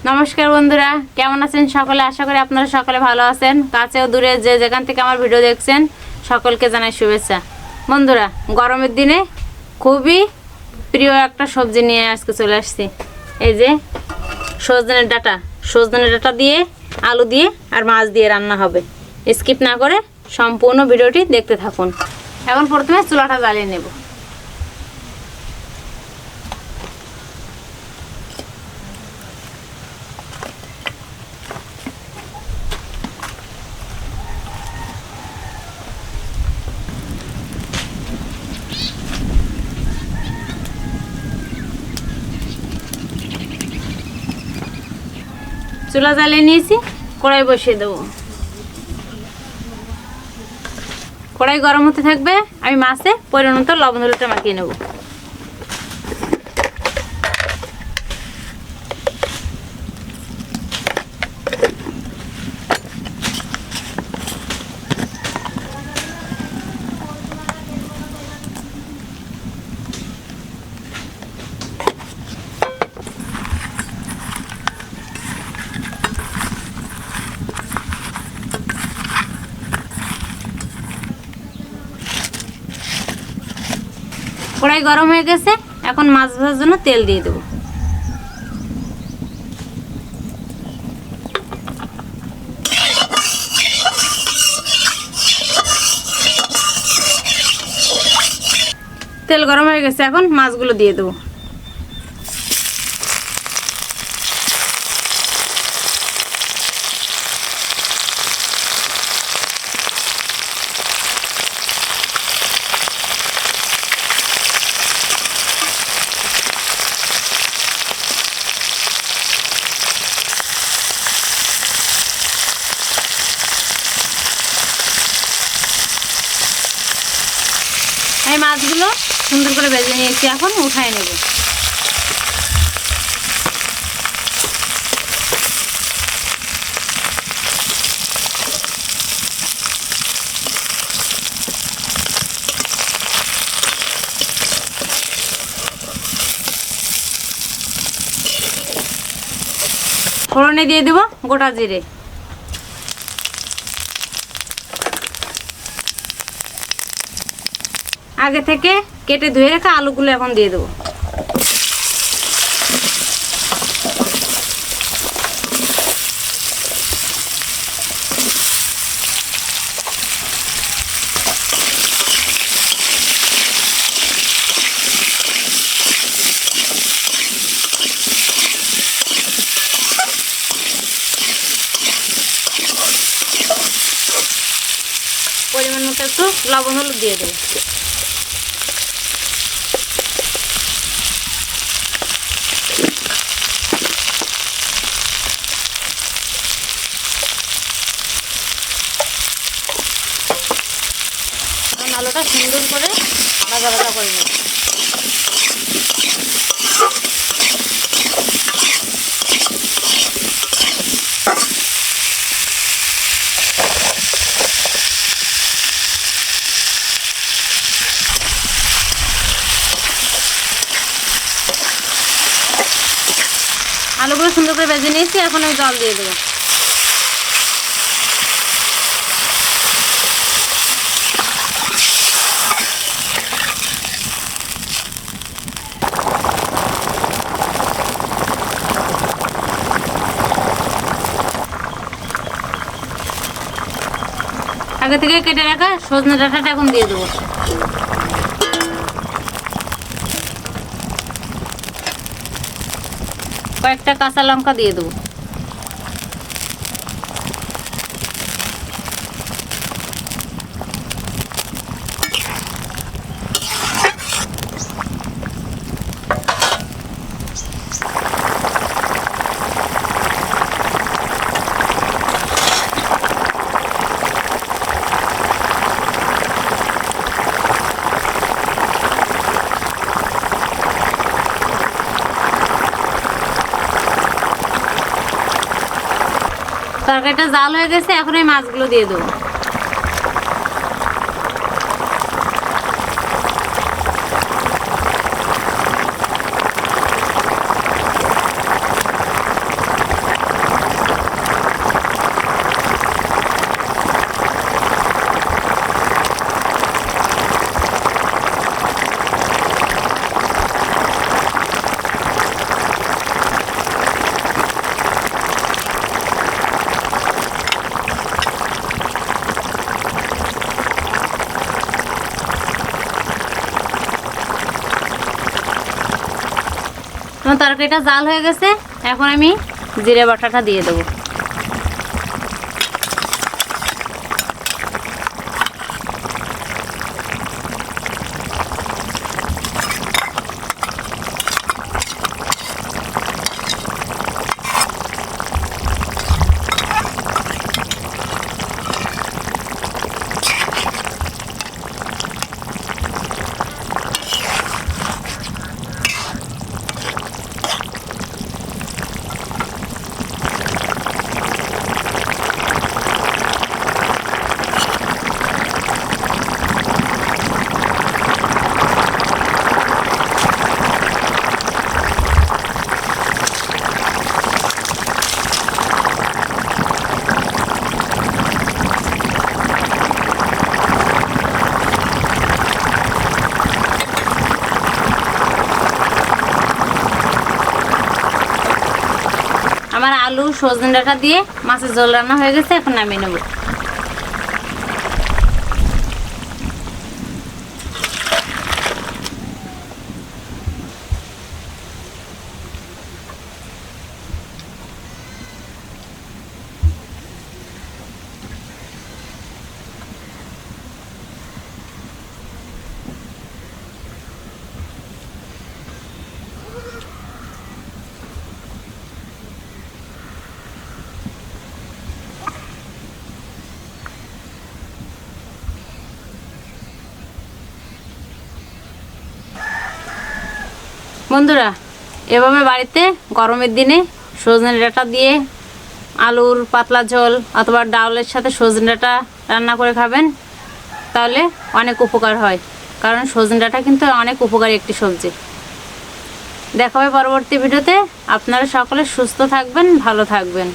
নমস্কার বন্ধুরা, কেমন আছেন সকলে? আশা করি আপনারা সকলে ভালো আছেন। কাছে ও দূরে যে যেখান থেকে আমার ভিডিও দেখছেন সকলকে জানাই শুভেচ্ছা। বন্ধুরা, গরমের দিনে খুবই প্রিয় একটা সবজি নিয়ে আজকে চলে আসছি। এই যে সজনে ডাঁটা দিয়ে আলু দিয়ে আর মাছ দিয়ে রান্না হবে। স্কিপ না করে সম্পূর্ণ ভিডিওটি দেখতে থাকুন। এখন প্রথমে চুলাটা জ্বালিয়ে নেব। চুলা জ্বালিয়ে নিয়েছি, কড়াই বসিয়ে দেবো। কড়াই গরম হতে থাকবে, আমি মাছে পরিমাণ মতো লবণ হলুদটা মাখিয়ে নেব। কড়াই গরম হয়ে গেছে, এখন মাছ ভাজার জন্য তেল দিয়ে দেবো। তেল গরম হয়ে গেছে, এখন মাছগুলো দিয়ে দেবো। এই মাছগুলো সুন্দর করে ভেজে নিয়েছি, এখন উঠায় নেব। ফোড়নে দিয়ে দেব গোটা জিরে, আগে থেকে কেটে ধুয়ে রাখা আলুগুলো এখন দিয়ে দেবো। পরিমাণ মতো একটু লবণ হলুদ দিয়ে দেবো। আলুটা সুন্দর করে ভাজা ভাজা করে নেব। আলুগুলো সুন্দর করে ভেজে নিয়েছি, এখন আমি জল দিয়ে দেবো। আগে থেকে কেটে রাখা সজনে ডাঁটাটা এখন দিয়ে দেবো। কয়েকটা কাঁচা লঙ্কা দিয়ে দেবো। তরকারিটা জাল হয়ে গেছে, এখন এই মাছগুলো দিয়ে দেবো। আমার তরকারিটা জাল হয়ে গেছে, এখন আমি জিরে বাটাটা দিয়ে দেবো। আমার আলু সজনে ডাঁটা দিয়ে মাছের ঝোল রান্না হয়ে গেছে, এখন নামিয়ে নেব। বন্ধুরা, এভাবে বাড়িতে গরমের দিনে সজনে ডাঁটা দিয়ে আলুর পাতলা ঝোল অথবা ডাউলের সাথে সজনে ডাঁটা রান্না করে খাবেন, তাহলে অনেক উপকার হয়। কারণ সজনে ডাঁটা কিন্তু অনেক উপকারী একটি সবজি। দেখা হবে পরবর্তী ভিডিওতে। আপনারা সকলে সুস্থ থাকবেন, ভালো থাকবেন।